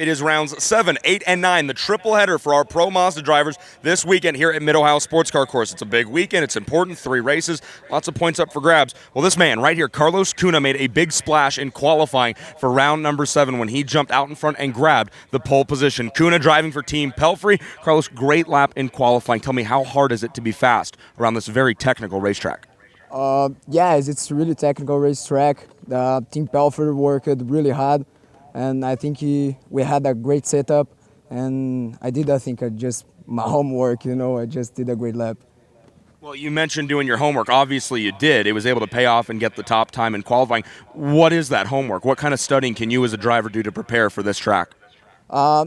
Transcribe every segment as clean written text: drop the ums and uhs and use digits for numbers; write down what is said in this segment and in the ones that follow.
It is rounds 7, 8, and 9, the triple header for our Pro Mazda drivers this weekend here at Mid-Ohio Sports Car Course. It's a big weekend. It's important. 3 races. Lots of points up for grabs. Well, this man right here, Carlos Cunha, made a big splash in qualifying for round number 7 when he jumped out in front and grabbed the pole position. Cunha driving for Team Pelfrey. Carlos, great lap in qualifying. Tell me, how hard is it to be fast around this very technical racetrack? Yes, it's a really technical racetrack. Team Pelfrey worked really hard. And I think we had a great setup, and I think just my homework, I just did a great lap. Well, you mentioned doing your homework. Obviously you did. It was able to pay off and get the top time in qualifying. What is that homework? What kind of studying can you as a driver do to prepare for this track? I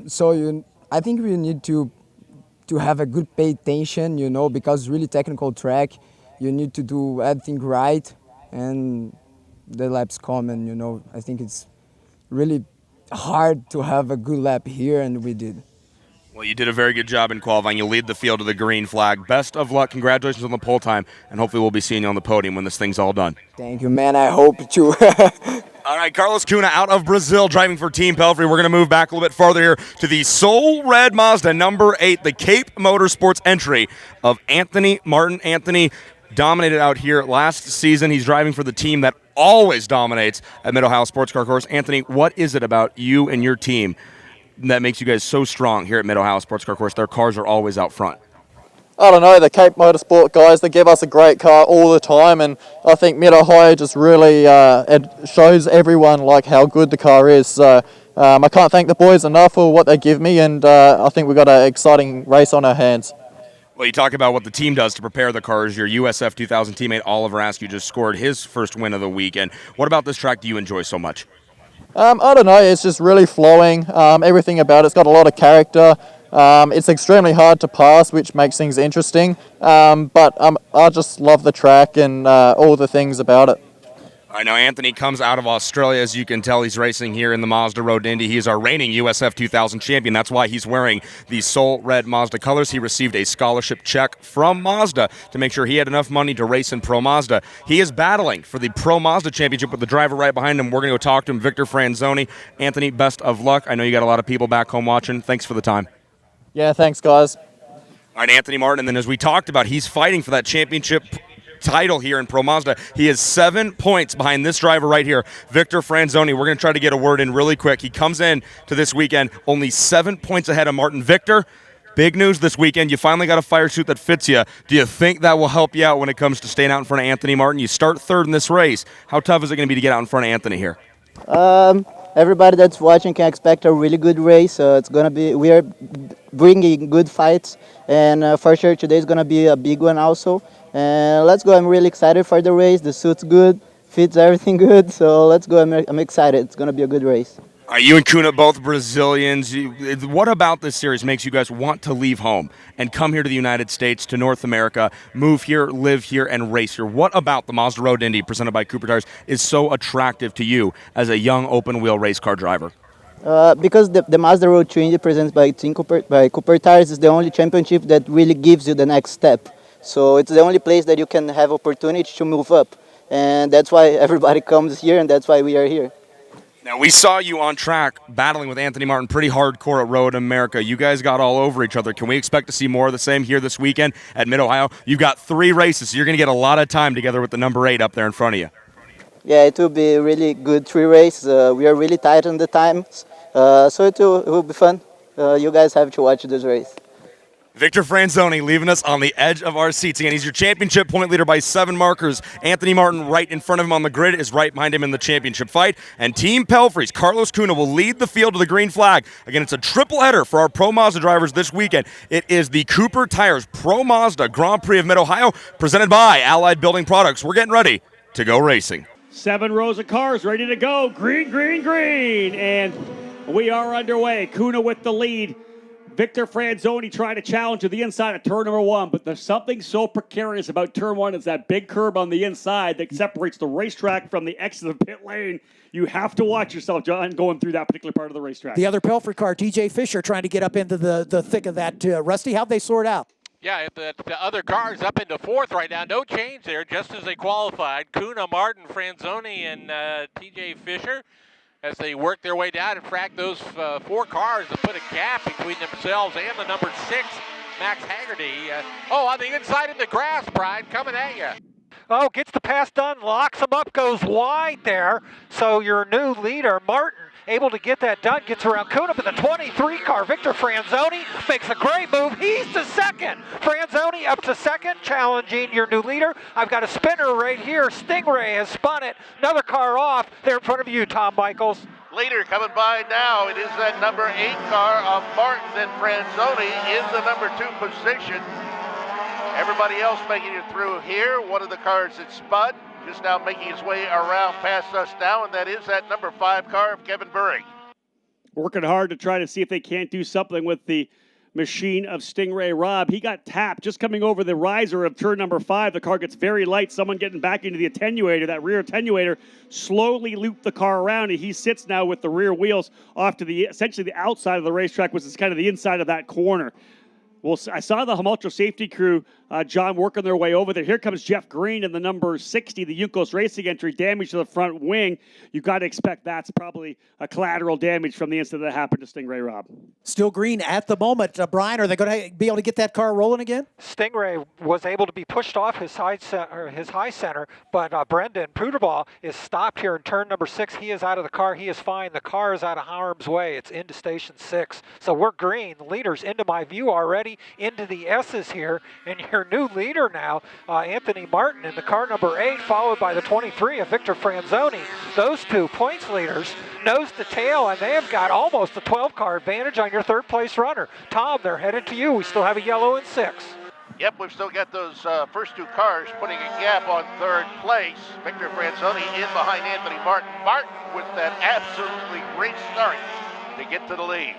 think we need to have a good pay attention, because it's really technical track. You need to do everything right, and the laps come, and, I think it's really hard to have a good lap here, and we did. Well, you did a very good job in qualifying. You lead the field to the green flag. Best of luck. Congratulations on the pole time, and hopefully we'll be seeing you on the podium when this thing's all done. Thank you, man. I hope to. All right, Carlos Cunha out of Brazil driving for Team Pelfrey. We're going to move back a little bit farther here to the Soul Red Mazda number 8, the Cape Motorsports entry of Anthony Martin. Anthony dominated out here last season. He's driving for the team that always dominates at Mid-Ohio Sports Car Course. Anthony, what is it about you and your team that makes you guys so strong here at Mid-Ohio Sports Car Course? Their cars are always out front. I don't know, the Cape Motorsport guys, they give us a great car all the time, and I think Mid-Ohio just really it shows everyone like how good the car is. So I can't thank the boys enough for what they give me, and I think we've got an exciting race on our hands. Well, you talk about what the team does to prepare the cars. Your USF 2000 teammate Oliver Askew just scored his first win of the weekend. What about this track do you enjoy so much? I don't know, it's just really flowing. Everything about it's got a lot of character. It's extremely hard to pass, which makes things interesting. But I just love the track and all the things about it. I know Anthony comes out of Australia. As you can tell, he's racing here in the Mazda Road to Indy. He is our reigning USF 2000 champion. That's why he's wearing the Soul Red Mazda colors. He received a scholarship check from Mazda to make sure he had enough money to race in Pro Mazda. He is battling for the Pro Mazda championship with the driver right behind him. We're going to go talk to him, Victor Franzoni. Anthony, best of luck. I know you got a lot of people back home watching. Thanks for the time. Yeah, thanks, guys. All right, Anthony Martin, and then as we talked about, he's fighting for that championship title here in Pro Mazda. He is 7 points behind this driver right here, Victor Franzoni. We're going to try to get a word in really quick. He comes in to this weekend only 7 points ahead of Martin. Victor, big news this weekend. You finally got a fire suit that fits you. Do you think that will help you out when it comes to staying out in front of Anthony Martin? You start third in this race. How tough is it going to be to get out in front of Anthony here? Everybody that's watching can expect a really good race. It's gonna be, we are bringing good fights, and for sure today's gonna be a big one also. And let's go. I'm really excited for the race. The suit's good, fits everything good. So let's go. I'm excited. It's gonna be a good race. Are you and Cunha both Brazilians? What about this series makes you guys want to leave home and come here to the United States, to North America, move here, live here, and race here? What about the Mazda Road Indy presented by Cooper Tires is so attractive to you as a young open-wheel race car driver? Because the Mazda Road to Indy presented by Cooper Tires is the only championship that really gives you the next step. So it's the only place that you can have opportunity to move up. And that's why everybody comes here, and that's why we are here. Now, we saw you on track battling with Anthony Martin pretty hardcore at Road America. You guys got all over each other. Can we expect to see more of the same here this weekend at Mid-Ohio? You've got 3 races, so you're going to get a lot of time together with the number 8 up there in front of you. Yeah, it will be a really good 3 races. We are really tight on the times, so it will be fun. You guys have to watch this race. Victor Franzoni leaving us on the edge of our seats. Again, he's your championship point leader by 7 markers. Anthony Martin right in front of him on the grid is right behind him in the championship fight. And Team Pelfrey's Carlos Cunha will lead the field to the green flag. Again, it's a triple header for our Pro Mazda drivers this weekend. It is the Cooper Tires Pro Mazda Grand Prix of Mid-Ohio presented by Allied Building Products. We're getting ready to go racing. 7 rows of cars ready to go. Green, green, green. And we are underway. Cunha with the lead. Victor Franzoni trying to challenge to the inside of turn number 1, but there's something so precarious about turn 1. It's that big curb on the inside that separates the racetrack from the exit of the pit lane. You have to watch yourself, John, going through that particular part of the racetrack. The other Pelfrey car, TJ Fisher, trying to get up into the thick of that. Rusty, how'd they sort out? Yeah, the other car's up into 4th right now. No change there, just as they qualified. Cunha, Martin, Franzoni, and TJ Fisher. as they work their way down. In fact, those 4 cars have put a gap between themselves and the number 6, Max Haggerty. On the inside in the grass, Brian, coming at you. Oh, gets the pass done, locks him up, goes wide there. So your new leader, Martin, able to get that done, gets around Kuna, but the 23 car, Victor Franzoni, makes a great move. He's to second. Franzoni up to second, challenging your new leader. I've got a spinner right here. Stingray has spun it. Another car off. There in front of you, Tom Michaels. Leader coming by now. It is that number 8 car of Martin, and Franzoni in the number 2 position. Everybody else making it through here. One of the cars that spun just now making his way around past us now, and that is that number 5 car of Kevin Burry. Working hard to try to see if they can't do something with the machine of Stingray Robb. He got tapped just coming over the riser of turn number 5. The car gets very light. Someone getting back into the attenuator. That rear attenuator slowly looped the car around, and he sits now with the rear wheels off to the essentially the outside of the racetrack, which is kind of the inside of that corner. Well, I saw the Hamaltra safety crew, John, working their way over there. Here comes Jeff Green in the number 60, the Juncos Racing entry, damage to the front wing. You got to expect that's probably a collateral damage from the incident that happened to Stingray Robb. Still green at the moment. Brian, are they going to be able to get that car rolling again? Stingray was able to be pushed off his high center, but Brendan Pruderball is stopped here in turn number 6. He is out of the car. He is fine. The car is out of harm's way. It's into station 6. So we're green. The leaders into my view already, into the S's here, and your new leader now, Anthony Martin in the car number 8, followed by the 23 of Victor Franzoni. Those 2 points leaders, nose to tail, and they have got almost a 12-car advantage on your third-place runner. Tom, they're headed to you. We still have a yellow in 6. Yep, we've still got those first 2 cars putting a gap on third place. Victor Franzoni in behind Anthony Martin. Martin with that absolutely great start to get to the lead.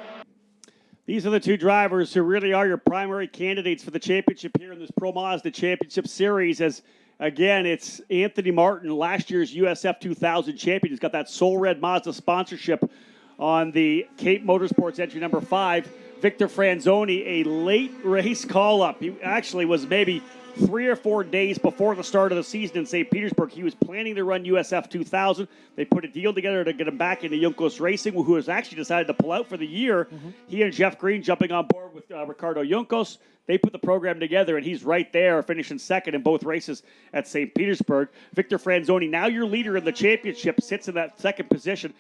These are the 2 drivers who really are your primary candidates for the championship here in this Pro Mazda Championship Series. As, again, it's Anthony Martin, last year's USF 2000 champion. He's got that Soul Red Mazda sponsorship on the Cape Motorsports entry number 5. Victor Franzoni, a late race call-up. He actually was maybe 3 or 4 days before the start of the season in St. Petersburg. He was planning to run USF 2000. They put a deal together to get him back into Juncos Racing, who has actually decided to pull out for the year. He and Jeff Green jumping on board with Ricardo Juncos. They put the program together, and he's right there, finishing second in both races at St. Petersburg. Victor Franzoni, now your leader in the championship, sits in that second position.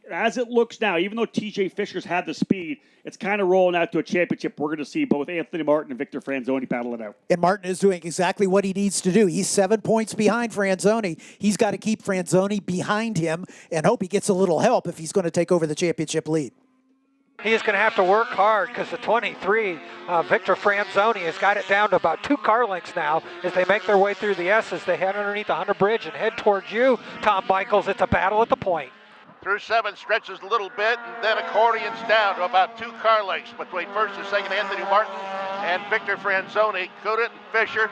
As it looks now, even though TJ Fisher's had the speed, it's kind of rolling out to a championship. We're going to see both Anthony Martin and Victor Franzoni battle it out. And Martin is doing exactly what he needs to do. He's 7 points behind Franzoni. He's got to keep Franzoni behind him and hope he gets a little help if he's going to take over the championship lead. He is going to have to work hard because the 23, Victor Franzoni, has got it down to about 2 car lengths now as they make their way through the S's. They head underneath the Hunter Bridge and head towards you, Tom Michaels. It's a battle at the point. Through 7 stretches a little bit, and then accordions down to about 2 car lengths between first and second Anthony Martin and Victor Franzoni. Cudit and Fisher,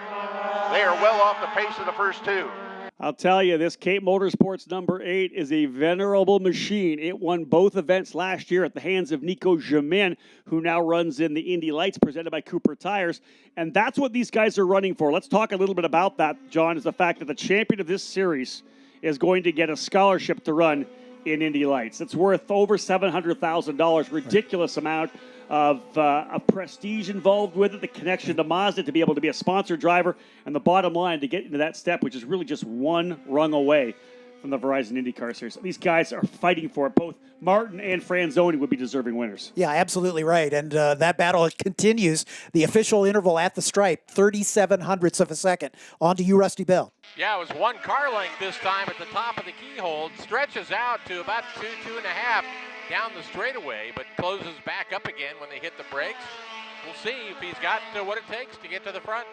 they are well off the pace of the first 2. I'll tell you, this Cape Motorsports number 8 is a venerable machine. It won both events last year at the hands of Nico Jamin, who now runs in the Indy Lights presented by Cooper Tires. And that's what these guys are running for. Let's talk a little bit about that, John, is the fact that the champion of this series is going to get a scholarship to run in Indy Lights. It's worth over $700,000, ridiculous amount of prestige involved with it, the connection to Mazda to be able to be a sponsored driver, and the bottom line to get into that step, which is really just 1 rung away from the Verizon IndyCar Series. These guys are fighting for it. Both Martin and Franzoni would be deserving winners. Yeah, absolutely right. And that battle continues. The official interval at the stripe, 37/100ths of a second. On to you, Rusty Bell. Yeah, it was 1 car length this time at the top of the keyhole. Stretches out to about 2.5 down the straightaway, but closes back up again when they hit the brakes. We'll see if he's got what it takes to get to the front.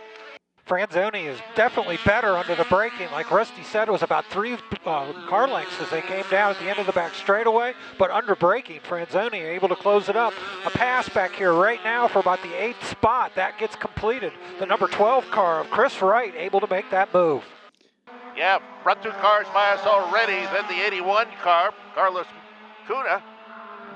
Franzoni is definitely better under the braking. Like Rusty said, it was about 3 car lengths as they came down at the end of the back straightaway. But under braking, Franzoni able to close it up. A pass back here right now for about the 8th spot. That gets completed. The number 12 car of Chris Wright able to make that move. Yeah, front 2 cars by us already. Then the 81 car, Carlos Cuna,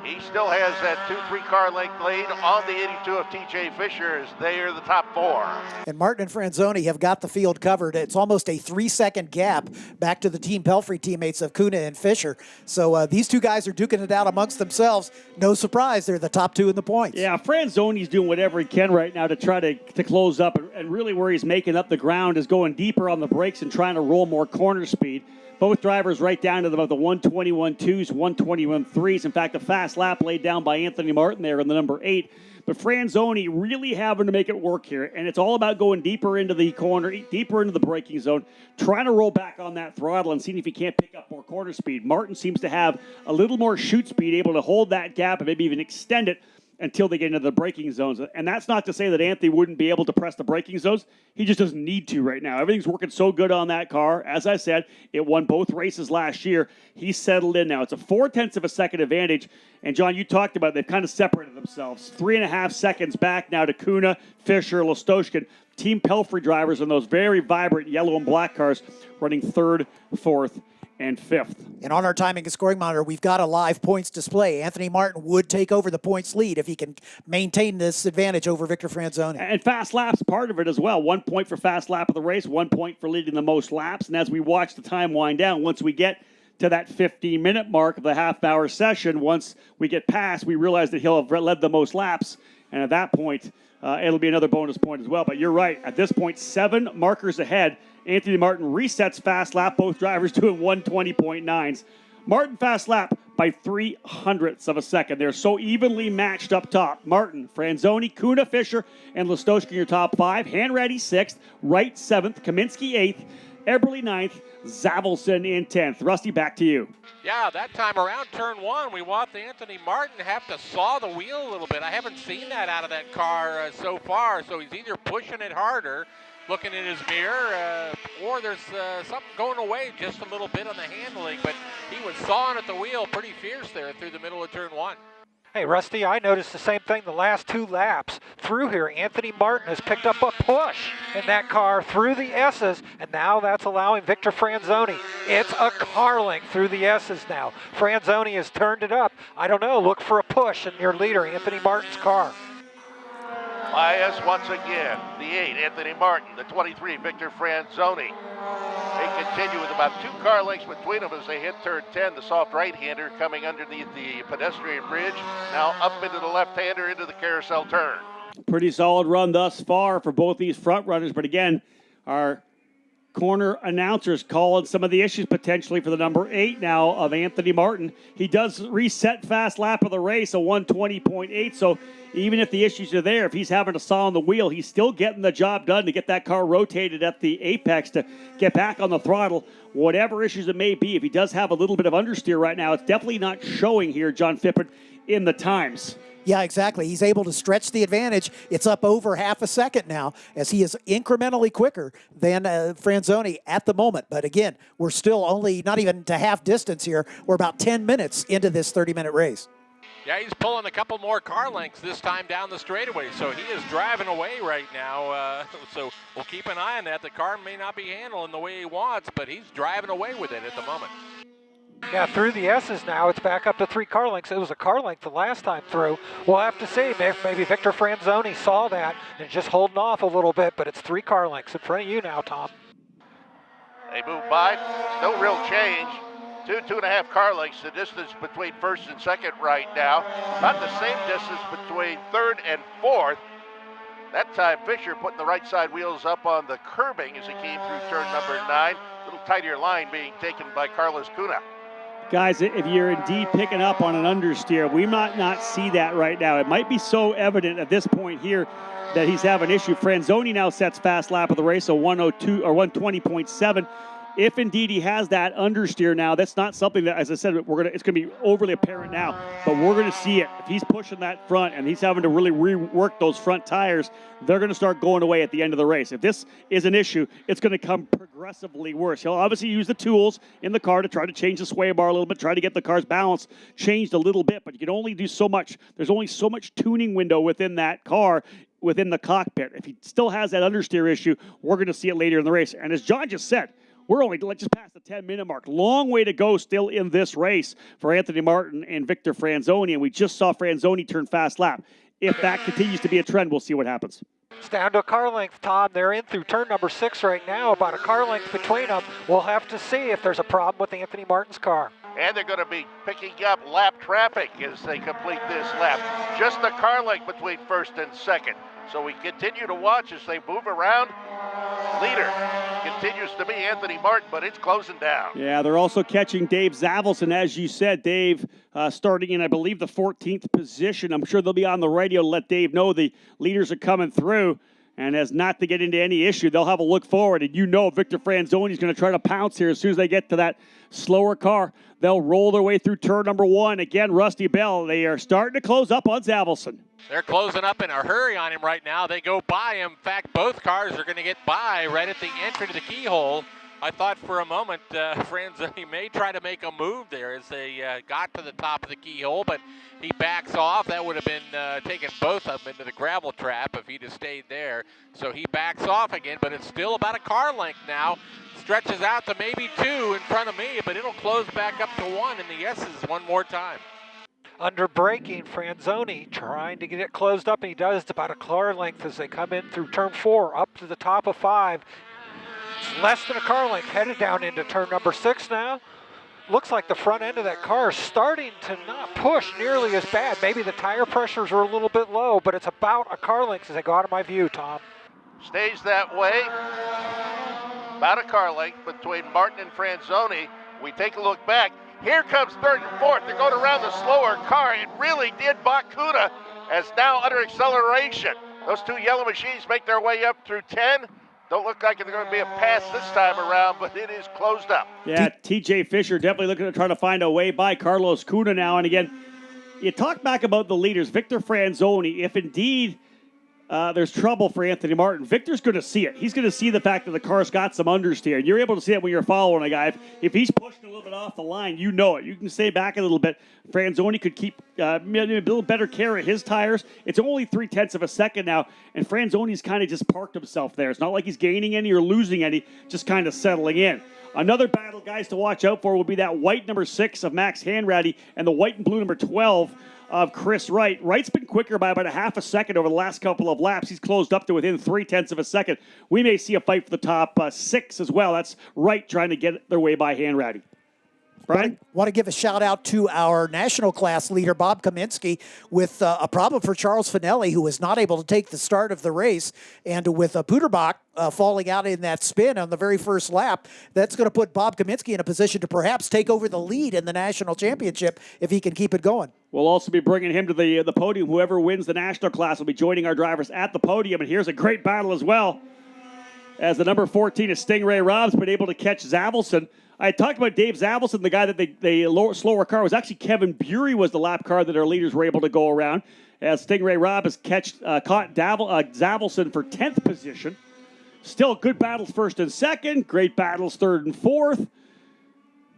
He still has that 2-3 car length lead on the 82 of TJ Fisher as they are the top 4. And Martin and Franzoni have got the field covered. It's almost a 3-second gap back to the Team Pelfrey teammates of Kuna and Fisher. So these two guys are duking it out amongst themselves. No surprise, they're the top 2 in the points. Yeah, Franzoni's doing whatever he can right now to try to close up. And really where he's making up the ground is going deeper on the brakes and trying to roll more corner speed. Both drivers right down to about the 121.2s, 121.3s. In fact, a fast lap laid down by Anthony Martin there in the number 8. But Franzoni really having to make it work here. And it's all about going deeper into the corner, deeper into the braking zone, trying to roll back on that throttle and seeing if he can't pick up more corner speed. Martin seems to have a little more shoot speed, able to hold that gap and maybe even extend it until they get into the braking zones. And that's not to say that Anthony wouldn't be able to press the braking zones. He just doesn't need to right now. Everything's working so good on that car. As I said, it won both races last year. He's settled in now. It's a 0.4 of a second advantage. And, John, you talked about it. They've kind of separated themselves. 3.5 seconds back now to Kuna, Fisher, Listoshkin. Team Pelfrey drivers in those very vibrant yellow and black cars running 3rd, 4th, and 5th. And on our timing and scoring monitor, we've got a live points display. Anthony Martin would take over the points lead if he can maintain this advantage over Victor Franzoni. And fast laps part of it as well. 1 point for fast lap of the race, 1 point for leading the most laps. And as we watch the time wind down, once we get to that 15-minute mark of the half-hour session, once we get past, we realize that he'll have led the most laps. And at that point, it'll be another bonus point as well. But you're right. At this point, 7 markers ahead. Anthony Martin resets fast lap, both drivers doing 120.9s. Martin fast lap by 0.03 of a second. They're so evenly matched up top. Martin, Franzoni, Kuna, Fisher, and Listoshkin your top 5. Hanratty 6th, Wright 7th, Kaminsky 8th, Eberly 9th, Zavelson in 10th. Rusty, back to you. Yeah, that time around turn 1, we watched Anthony Martin have to saw the wheel a little bit. I haven't seen that out of that car so far, so he's either pushing it harder, looking in his mirror, or there's something going away just a little bit on the handling, but he was sawing at the wheel pretty fierce there through the middle of turn 1. Hey, Rusty, I noticed the same thing the last 2 laps through here. Anthony Martin has picked up a push in that car through the S's, and now that's allowing Victor Franzoni. It's a car length through the S's now. Franzoni has turned it up. I don't know, look for a push in your leader, Anthony Martin's car. Bias once again, the 8, Anthony Martin, the 23, Victor Franzoni. They continue with about 2 car lengths between them as they hit turn 10, the soft right-hander coming underneath the pedestrian bridge, now up into the left-hander into the carousel turn. Pretty solid run thus far for both these front runners, but again, our corner announcers calling some of the issues potentially for the number 8 now of Anthony Martin. He does reset fast lap of the race, a 120.8, so even if the issues are there, if he's having to saw on the wheel, he's still getting the job done to get that car rotated at the apex to get back on the throttle. Whatever issues it may be, if he does have a little bit of understeer right now, it's definitely not showing here, John Fippen, in the times. Yeah, exactly. He's able to stretch the advantage. It's up over half a second now as he is incrementally quicker than Franzoni at the moment. But again, we're still only not even to half distance here. We're about 10 minutes into this 30-minute race. Yeah, he's pulling a couple more car lengths this time down the straightaway, so he is driving away right now. So we'll keep an eye on that. The car may not be handling the way he wants, but he's driving away with it at the moment. Yeah, through the S's now, it's back up to 3 car lengths. It was a car length the last time through. We'll have to see. Maybe Victor Franzoni saw that and just holding off a little bit, but it's 3 car lengths in front of you now, Tom. They move by, no real change. 2.5 car lengths, the distance between first and second right now. About the same distance between third and fourth. That time Fisher putting the right side wheels up on the curbing as he came through turn number 9. A little tighter line being taken by Carlos Kuna. Guys, if you're indeed picking up on an understeer, we might not see that right now. It might be so evident at this point here that he's having an issue. Franzoni now sets fast lap of the race, so 102 or 120.7. If indeed he has that understeer now, that's not something that, as I said, it's gonna be overly apparent now, but we're gonna see it. If he's pushing that front and he's having to really rework those front tires, they're gonna start going away at the end of the race. If this is an issue, it's gonna come progressively worse. He'll obviously use the tools in the car to try to change the sway bar a little bit, try to get the car's balance changed a little bit, but you can only do so much. There's only so much tuning window within that car, within the cockpit. If he still has that understeer issue, we're gonna see it later in the race. And as John just said, We're only just past the 10-minute mark. Long way to go still in this race for Anthony Martin and Victor Franzoni, and we just saw Franzoni turn fast lap. If that continues to be a trend, we'll see what happens. It's down to a car length, Tom. They're in through turn number 6 right now, about a car length between them. We'll have to see if there's a problem with Anthony Martin's car. And they're going to be picking up lap traffic as they complete this lap. Just the car length between first and second. So we continue to watch as they move around. Leader continues to be Anthony Martin, but it's closing down. Yeah, they're also catching Dave Zavelson, as you said. Dave starting in, I believe, the 14th position. I'm sure they'll be on the radio to let Dave know the leaders are coming through. And as not to get into any issue, they'll have a look forward. And you know Victor Franzoni is going to try to pounce here as soon as they get to that slower car. They'll roll their way through turn number 1. Again, Rusty Bell, they are starting to close up on Zavelson. They're closing up in a hurry on him right now. They go by him. In fact, both cars are going to get by right at the entry to the keyhole. I thought for a moment Franzoni may try to make a move there as they got to the top of the keyhole, but he backs off. That would have been taking both of them into the gravel trap if he'd have stayed there. So he backs off again, but it's still about a car length now. Stretches out to maybe 2 in front of me, but it'll close back up to 1 in the S's one more time. Under braking, Franzoni trying to get it closed up, and he does. It's about a car length as they come in through turn 4 up to the top of 5. It's less than a car length, headed down into turn number 6 now. Looks like the front end of that car is starting to not push nearly as bad. Maybe the tire pressures are a little bit low, but it's about a car length as they go out of my view, Tom. Stays that way. About a car length between Martin and Franzoni. We take a look back. Here comes third and fourth. They're going around the slower car. It really did Bakuda as now under acceleration. Those two yellow machines make their way up through 10. Don't look like it's going to be a pass this time around, but it is closed up. Yeah, TJ Fisher definitely looking to try to find a way by Carlos Cunha now. And again, you talk back about the leaders, Victor Franzoni. If indeed there's trouble for Anthony Martin, Victor's going to see it. He's going to see the fact that the car's got some understeer. And you're able to see it when you're following a guy. If he's pushing a little bit off the line, you know it. You can stay back a little bit. Franzoni could keep a little better care of his tires. It's only 0.3 of a second now, and Franzoni's kind of just parked himself there. It's not like he's gaining any or losing any, just kind of settling in. Another battle, guys, to watch out for will be that white number 6 of Max Hanratty and the white and blue number 12 of Chris Wright. Wright's been quicker by about a half a second over the last couple of laps. He's closed up to within 0.3 of a second. We may see a fight for the top 6 as well. That's Wright trying to get their way by Hanratty. Brian? Want to give a shout out to our national class leader, Bob Kaminsky, with a problem for Charles Finelli, who was not able to take the start of the race. And with Puderbach falling out in that spin on the very first lap, that's going to put Bob Kaminsky in a position to perhaps take over the lead in the national championship if he can keep it going. We'll also be bringing him to the podium. Whoever wins the national class will be joining our drivers at the podium. And here's a great battle as well, as the number 14 is Stingray Rob's been able to catch Zavelson. I talked about Dave Zavelson, the guy that the slower car was actually Kevin Bury was the lap car that our leaders were able to go around. As Stingray Robb has caught Zavelson for 10th position. Still good battles first and second. Great battles third and fourth.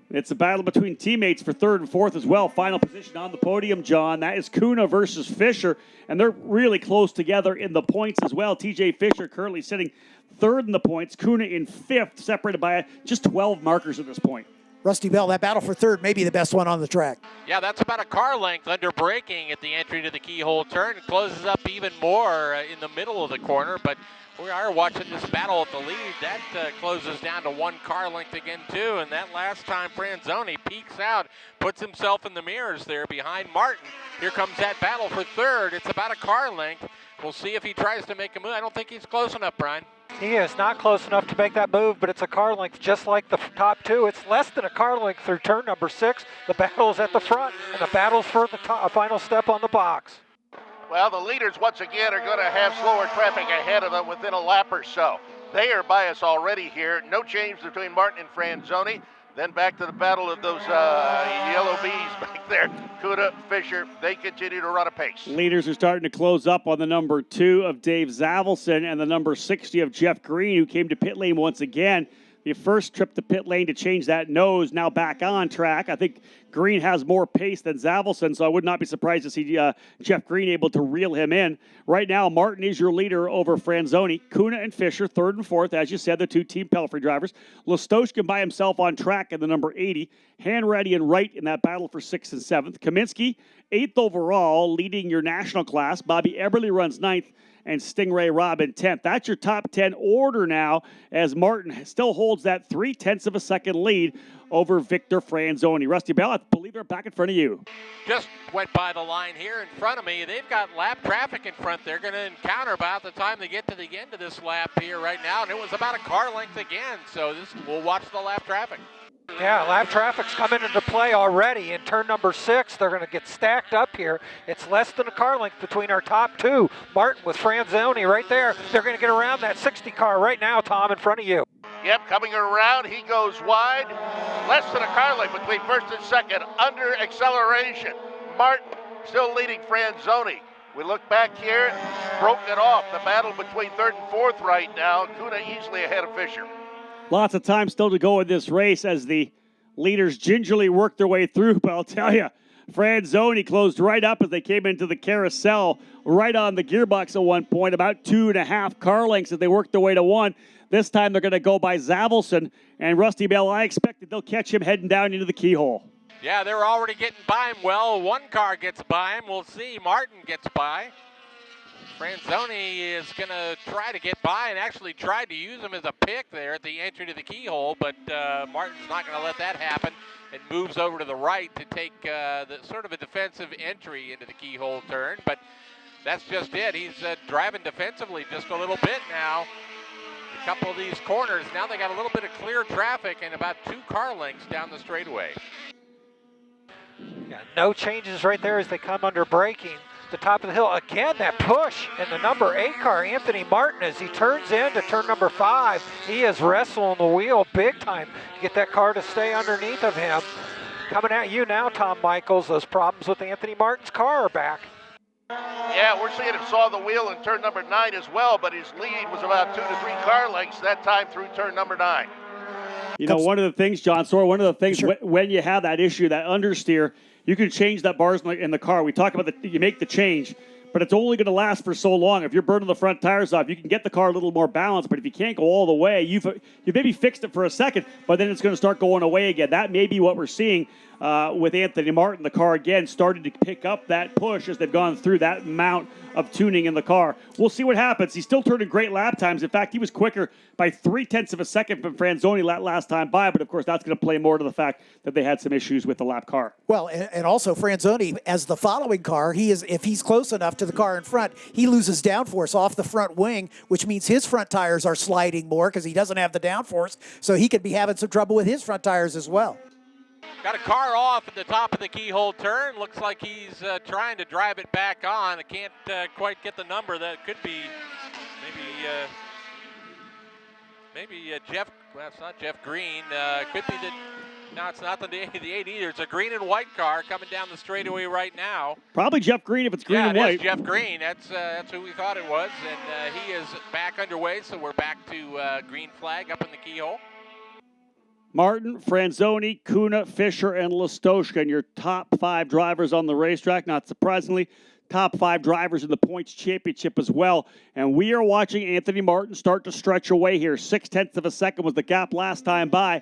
It's a battle between teammates for third and fourth as well. Final position on the podium, John. That is Cunha versus Fisher, and they're really close together in the points as well. TJ Fisher currently sitting third in the points. Cunha in fifth, separated by just 12 markers at this point. Rusty Bell, that battle for third may be the best one on the track. Yeah, that's about a car length under braking at the entry to the keyhole turn. It closes up even more in the middle of the corner, but we are watching this battle at the lead. That closes down to 1 car length again, too. And that last time Franzoni peeks out, puts himself in the mirrors there behind Martin. Here comes that battle for third. It's about a car length. We'll see if he tries to make a move. I don't think he's close enough, Brian. He is not close enough to make that move, but it's a car length just like the top 2. It's less than a car length through turn number 6. The battle is at the front, and the battle's for the final step on the box. Well, the leaders, once again, are going to have slower traffic ahead of them within a lap or so. They are by us already here. No change between Martin and Franzoni. Then back to the battle of those yellow bees back there. Cunha, Fisher, they continue to run a pace. Leaders are starting to close up on the number 2 of Dave Zavelson and the number 60 of Jeff Green, who came to pit lane once again. He first tripped the pit lane to change that nose, now back on track. I think Green has more pace than Zavelson, so I would not be surprised to see Jeff Green able to reel him in. Right now, Martin is your leader over Franzoni. Kuna and Fisher, third and fourth, as you said, the two Team Pelfrey drivers. Listoshkin by himself on track in the number 80. Hanratty and Wright in that battle for 6th and 7th. Kaminsky, 8th overall, leading your national class. Bobby Eberle runs 9th. And Stingray Robin 10th. That's your top 10 order now, as Martin still holds that 0.3 of a second lead over Victor Franzoni. Rusty Bell, I believe they're back in front of you. Just went by the line here in front of me. They've got lap traffic in front they're going to encounter by the time they get to the end of this lap here right now. And it was about a car length again, so we'll watch the lap traffic. Yeah, lap traffic's coming into play already. In turn number 6, they're going to get stacked up here. It's less than a car length between our top two. Martin with Franzoni right there. They're going to get around that 60 car right now, Tom, in front of you. Yep, coming around, he goes wide. Less than a car length between first and second. Under acceleration. Martin still leading Franzoni. We look back here, broken it off. The battle between third and fourth right now. Kuna easily ahead of Fisher. Lots of time still to go in this race as the leaders gingerly work their way through. But I'll tell you, Franzoni closed right up as they came into the carousel, right on the gearbox at one point, about 2.5 car lengths as they worked their way to 1. This time they're going to go by Zavelson and Rusty Bell. I expect that they'll catch him heading down into the keyhole. Yeah, they're already getting by him. Well, one car gets by him. We'll see. Martin gets by. Franzoni is going to try to get by and actually tried to use him as a pick there at the entry to the keyhole, but Martin's not going to let that happen and moves over to the right to take the sort of a defensive entry into the keyhole turn, but that's just it. He's driving defensively just a little bit now. A couple of these corners, now they got a little bit of clear traffic and about 2 car lengths down the straightaway. Yeah, no changes right there as they come under braking. The top of the hill again, that push in the number 8 car, Anthony Martin, as he turns into turn number 5. He is wrestling the wheel big time to get that car to stay underneath of him. Coming at you now, Tom Michaels. Those problems with Anthony Martin's car are back. Yeah, we're seeing him saw the wheel in turn number 9 as well, but his lead was about 2 to 3 car lengths that time through turn number 9. You know, one of the things, John Sawyer, one of the things when you have that issue, that understeer, you can change that bars in the car. We talk about you make the change, but it's only going to last for so long. If you're burning the front tires off, you can get the car a little more balanced, but if you can't go all the way, you've maybe fixed it for a second, but then it's going to start going away again. That may be what we're seeing with Anthony Martin. The car, again, started to pick up that push as they've gone through that amount of tuning in the car. We'll see what happens. He's still turning great lap times. In fact, he was quicker by 0.3 of a second from Franzoni last time by, but of course that's going to play more to the fact that they had some issues with the lap car. Well, and also Franzoni, as the following car, if he's close enough to the car in front, he loses downforce off the front wing, which means his front tires are sliding more because he doesn't have the downforce, so he could be having some trouble with his front tires as well. Got a car off at the top of the keyhole turn. Looks like he's trying to drive it back on. I can't quite get the number. That could be maybe Jeff. Well, it's not Jeff Green. Could be the. No, it's not the 8 either. It's a green and white car coming down the straightaway right now. Probably Jeff Green if it's green and white. Yeah, Jeff Green. That's who we thought it was, and he is back underway. So we're back to green flag up in the keyhole. Martin, Franzoni, Kuna, Fisher, and Listoshkin, your top 5 drivers on the racetrack. Not surprisingly, top 5 drivers in the points championship as well. And we are watching Anthony Martin start to stretch away here. 0.6 of a second was the gap last time by.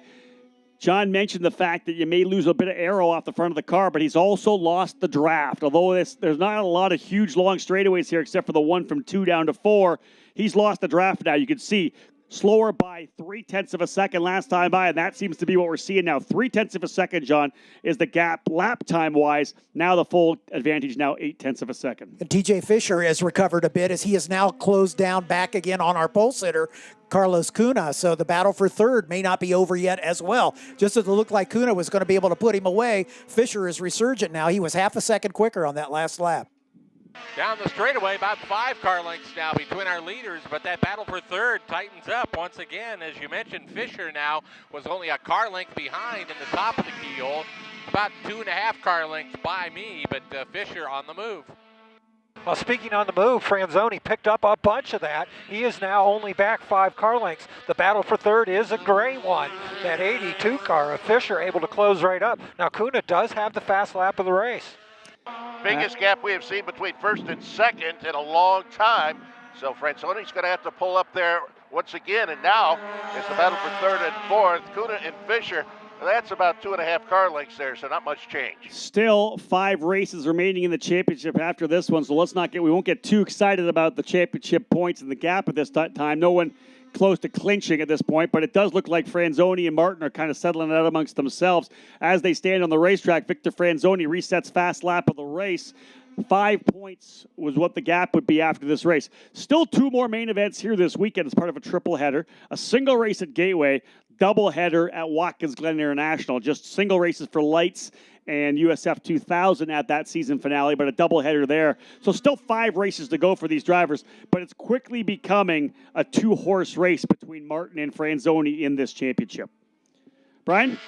John mentioned the fact that you may lose a bit of aero off the front of the car, but he's also lost the draft. Although there's not a lot of huge long straightaways here except for the one from 2 down to 4. He's lost the draft now. You can see slower by 0.3 of a second last time by, and that seems to be what we're seeing now. 0.3 of a second, John, is the gap lap time-wise. Now the full advantage, now 0.8 of a second. And TJ Fisher has recovered a bit as he has now closed down back again on our pole sitter, Carlos Kuna. So the battle for third may not be over yet as well. Just as it looked like Kuna was going to be able to put him away, Fisher is resurgent now. He was half a second quicker on that last lap. Down the straightaway, about 5 car lengths now between our leaders, but that battle for third tightens up once again. As you mentioned, Fisher now was only a car length behind in the top of the keyhole, about 2.5 car lengths by me, but Fisher on the move. Well, speaking on the move, Franzoni picked up a bunch of that. He is now only back 5 car lengths. The battle for third is a great one. That 82 car of Fisher able to close right up. Now, Kuna does have the fast lap of the race. Biggest gap we have seen between first and second in a long time. So Franzoni's going to have to pull up there once again. And now it's the battle for third and fourth. Kuna and Fisher. That's about 2.5 car lengths there, so not much change. Still 5 races remaining in the championship after this one, so we won't get too excited about the championship points and the gap at this time. No one close to clinching at this point, but it does look like Franzoni and Martin are kind of settling it out amongst themselves as they stand on the racetrack. Victor Franzoni resets fast lap of the race. 5 points was what the gap would be after this race. Still 2 more main events here this weekend as part of a triple header. A single race at Gateway, double header at Watkins Glen International. Just single races for lights and USF 2000 at that season finale, but a double header there. So still 5 races to go for these drivers, but it's quickly becoming a 2-horse race between Martin and Franzoni in this championship. Brian?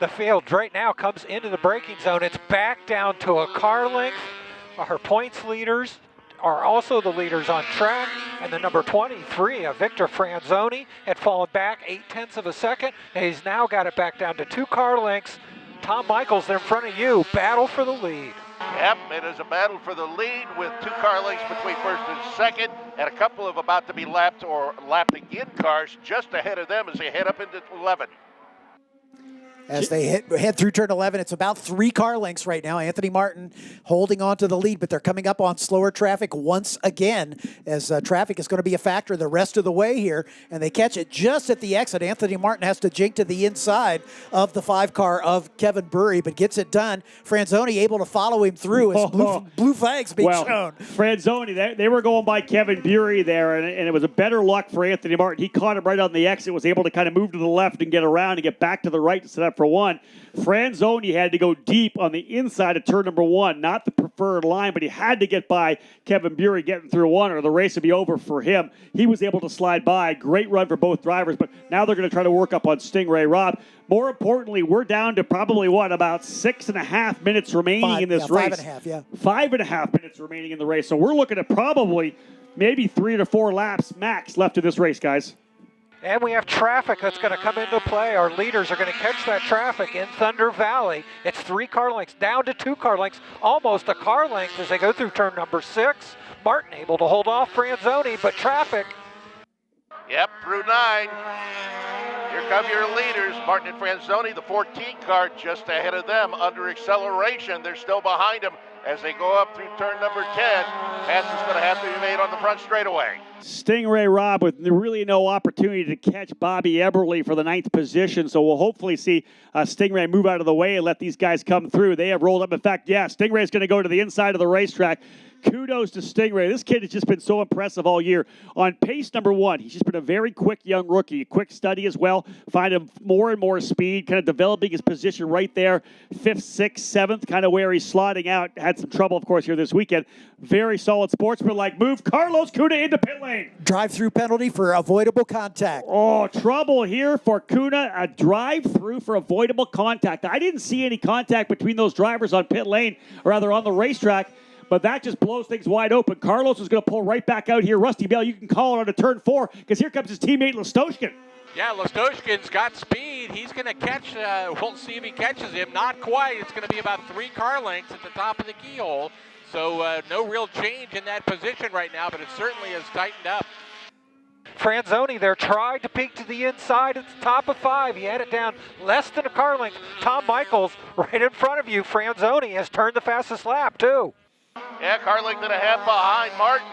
The field right now comes into the braking zone. It's back down to a car length. Our points leaders are also the leaders on track, and the number 23 of Victor Franzoni had fallen back 0.8 of a second, and he's now got it back down to 2 car lengths. Tom Michaels, they're in front of you. Battle for the lead. Yep, it is a battle for the lead with 2 car lengths between first and second, and a couple of about to be lapped or lapped again cars just ahead of them as they head up into 11. As they head through turn 11, it's about 3 car lengths right now. Anthony Martin holding on to the lead, but they're coming up on slower traffic once again, as traffic is going to be a factor the rest of the way here, and they catch it just at the exit. Anthony Martin has to jink to the inside of the 5 car of Kevin Burry, but gets it done. Franzoni able to follow him through as blue flags being shown. Franzoni, they were going by Kevin Burry there, and it was a better luck for Anthony Martin. He caught him right on the exit, was able to kind of move to the left and get around and get back to the right to set up for 1. Franzoni had to go deep on the inside of turn number 1, not the preferred line, but he had to get by Kevin Burry getting through 1, or the race would be over for him. He was able to slide by. Great run for both drivers, but now they're going to try to work up on Stingray Rob. More importantly, we're down to probably, about 6.5 minutes remaining in this race. 5.5, yeah. 5.5 minutes remaining in the race. So we're looking at probably maybe 3 to 4 laps max left of this race, guys. And we have traffic that's going to come into play. Our leaders are going to catch that traffic in Thunder Valley. It's 3 car lengths, down to 2 car lengths, almost a car length as they go through turn number 6. Martin able to hold off Franzoni, but traffic. Yep, through 9. Here come your leaders, Martin and Franzoni, the 14 car just ahead of them under acceleration. They're still behind them as they go up through turn number 10. Pass is going to have to be made on the front straightaway. Stingray Rob with really no opportunity to catch Bobby Eberle for the 9th position, so we'll hopefully see Stingray move out of the way and let these guys come through. They have rolled up. In fact, Stingray's going to go to the inside of the racetrack. Kudos to Stingray. This kid has just been so impressive all year. On pace number 1, he's just been a very quick young rookie. A quick study as well. Find him more and more speed, kind of developing his position right there. 5th, 6th, 7th, kind of where he's slotting out. Had some trouble, of course, here this weekend. Very solid sportsman-like move. Carlos Kuna into pit lane. Drive-through penalty for avoidable contact. Oh, trouble here for Kuna. A drive-through for avoidable contact. I didn't see any contact between those drivers on pit lane, or rather on the racetrack. But that just blows things wide open. Carlos is going to pull right back out here. Rusty Bell, you can call it on a turn 4 because here comes his teammate Listoshkin. Yeah, Listoshkin's got speed. He's going to catch, we'll see if he catches him. Not quite. It's going to be about 3 car lengths at the top of the keyhole. So no real change in that position right now, but it certainly has tightened up. Franzoni there tried to peek to the inside at the top of 5. He had it down less than a car length. Tom Michaels right in front of you. Franzoni has turned the fastest lap too. Yeah, car length and a half behind Martin.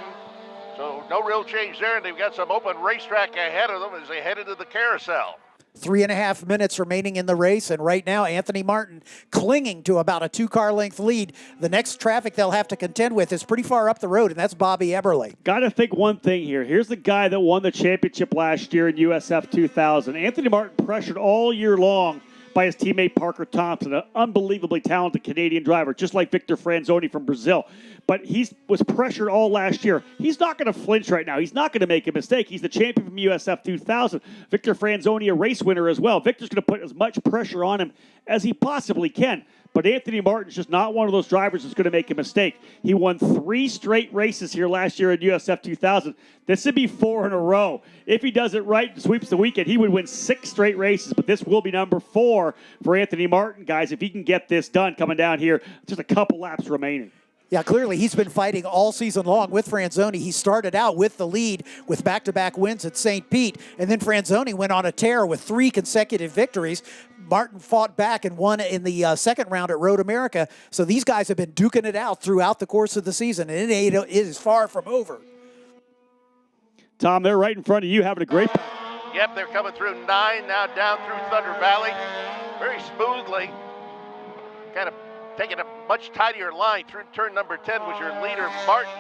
So no real change there, and they've got some open racetrack ahead of them as they head into the carousel. 3.5 minutes remaining in the race, and right now Anthony Martin clinging to about a 2 car length lead. The next traffic they'll have to contend with is pretty far up the road, and that's Bobby Eberle. Got to think one thing here. Here's the guy that won the championship last year in USF 2000. Anthony Martin pressured all year long by his teammate Parker Thompson, an unbelievably talented Canadian driver, just like Victor Franzoni from Brazil. But he was pressured all last year. He's not going to flinch right now. He's not going to make a mistake. He's the champion from USF 2000. Victor Franzoni, a race winner as well. Victor's going to put as much pressure on him as he possibly can. But Anthony Martin's just not one of those drivers that's going to make a mistake. He won 3 straight races here last year at USF 2000. This would be 4 in a row. If he does it right and sweeps the weekend, he would win 6 straight races. But this will be number 4 for Anthony Martin, guys, if he can get this done coming down here. Just a couple laps remaining. Yeah, clearly he's been fighting all season long with Franzoni. He started out with the lead with back-to-back wins at St. Pete, and then Franzoni went on a tear with 3 consecutive victories. Martin fought back and won in the second round at Road America. So these guys have been duking it out throughout the course of the season, and it is far from over. Tom, they're right in front of you having a great... Yep, they're coming through 9 now down through Thunder Valley. Very smoothly. Kind of taking a much tidier line through turn number 10 was your leader, Martin.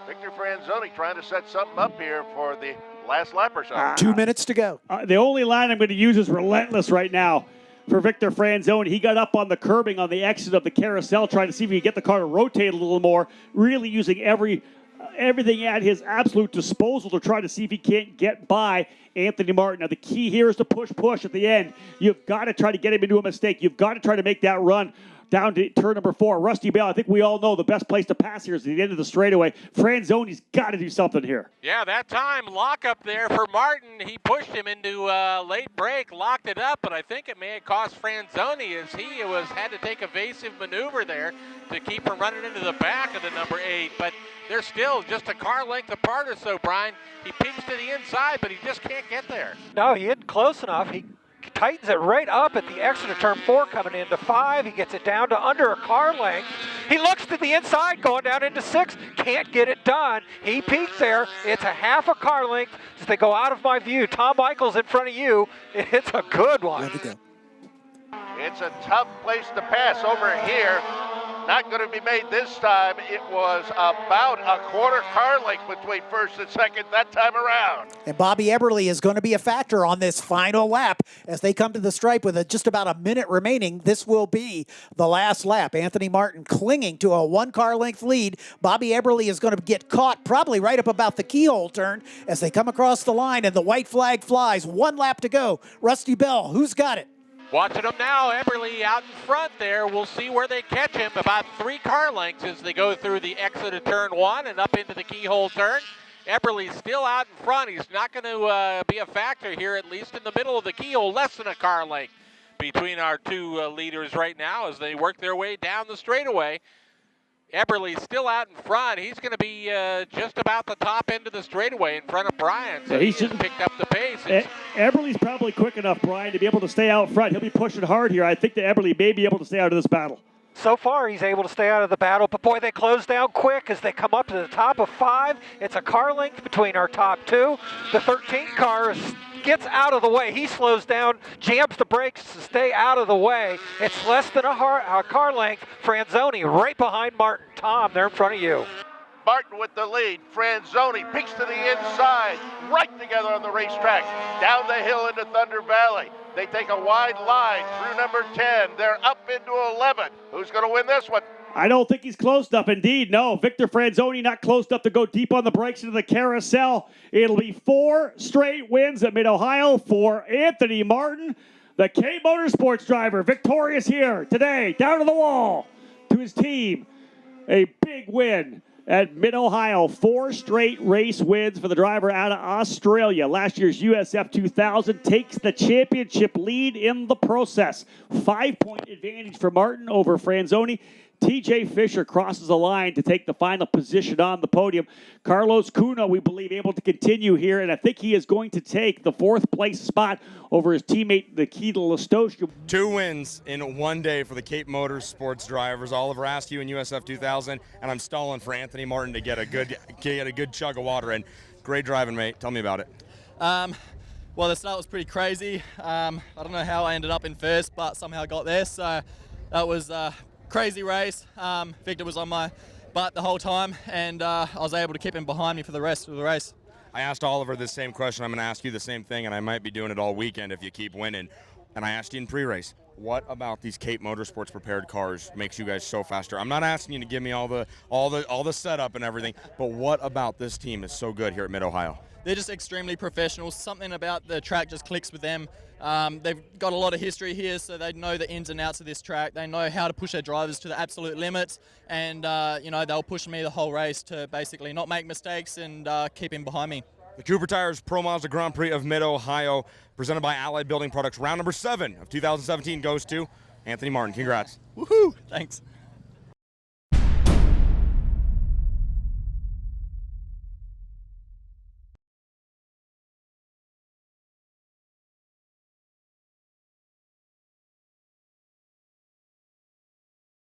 Victor Franzoni trying to set something up here for the last lap or so. 2 minutes to go. The only line I'm going to use is relentless right now for Victor Franzoni. He got up on the curbing on the exit of the carousel, trying to see if he could get the car to rotate a little more, really using everything at his absolute disposal to try to see if he can't get by Anthony Martin. Now, the key here is to push at the end. You've got to try to get him into a mistake. You've got to try to make that run down to turn number 4. Rusty Bell, I think we all know the best place to pass here is at the end of the straightaway. Franzoni's got to do something here. Yeah, that time lock up there for Martin. He pushed him into a late break, locked it up, but I think it may have cost Franzoni as he had to take evasive maneuver there to keep from running into the back of the number 8. But they're still just a car length apart or so, Brian. He peeks to the inside, but he just can't get there. No, he isn't close enough. He tightens it right up at the exit of turn 4 coming into 5. He gets it down to under a car length. He looks to the inside going down into 6. Can't get it done. He peeks there. It's a half a car length as they go out of my view. Tom Michaels in front of you. It's a good one. It's a tough place to pass over here. Not going to be made this time. It was about a quarter car length between first and second that time around. And Bobby Eberle is going to be a factor on this final lap as they come to the stripe with just about a minute remaining. This will be the last lap. Anthony Martin clinging to a 1 car length lead. Bobby Eberle is going to get caught probably right up about the keyhole turn as they come across the line and the white flag flies. 1 lap to go. Rusty Bell, who's got it? Watching them now, Eberle out in front there. We'll see where they catch him. About 3 car lengths as they go through the exit of turn 1 and up into the keyhole turn. Eberle's still out in front. He's not going to be a factor here, at least in the middle of the keyhole. Less than a car length between our 2 leaders right now as they work their way down the straightaway. Eberle's still out in front. He's going to be just about the top end of the straightaway in front of Brian. So he's just picked up the pace. Eberle's probably quick enough, Brian, to be able to stay out front. He'll be pushing hard here. I think that Eberle may be able to stay out of this battle. So far, he's able to stay out of the battle, but boy, they close down quick as they come up to the top of 5. It's a car length between our top 2. The 13th car gets out of the way. He slows down, jams the brakes to stay out of the way. It's less than a car length. Franzoni right behind Martin. Tom, they're in front of you. Martin with the lead. Franzoni peeks to the inside. Right together on the racetrack. Down the hill into Thunder Valley. They take a wide line through number 10. They're up into 11. Who's going to win this one? I don't think he's close enough. Indeed, no. Victor Franzoni not close enough to go deep on the brakes into the carousel. It'll be 4 straight wins at Mid-Ohio for Anthony Martin, the K Motorsports driver, victorious here today, down to the wall to his team. A big win at Mid-Ohio. 4 straight race wins for the driver out of Australia. Last year's USF 2000 takes the championship lead in the process. 5-point advantage for Martin over Franzoni. TJ Fisher crosses the line to take the final position on the podium. Carlos Cunha, we believe, able to continue here, and I think he is going to take the 4th place spot over his teammate, Nikita Lestosha. 2 wins in 1 day for the Cape Motorsports drivers. Oliver Askew in USF 2000, and I'm stalling for Anthony Martin to get a good chug of water. And great driving, mate. Tell me about it. Well, the start was pretty crazy. I don't know how I ended up in first, but somehow got there. So that was crazy race. Victor was on my butt the whole time, and I was able to keep him behind me for the rest of the race. I asked Oliver the same question. I'm going to ask you the same thing, and I might be doing it all weekend if you keep winning. And I asked you in pre-race, what about these Cape Motorsports prepared cars makes you guys so faster? I'm not asking you to give me all the setup and everything, but what about this team is so good here at Mid-Ohio? they're just extremely professional. Something about the track just clicks with them. They've got a lot of history here, so they know the ins and outs of this track. They know how to push their drivers to the absolute limits, and you know, they'll push me the whole race to basically not make mistakes and keep him behind me. The Cooper Tires Pro Mazda Grand Prix of Mid-Ohio, presented by Allied Building Products. Round number 7 of 2017 goes to Anthony Martin. Congrats. Woohoo! Thanks.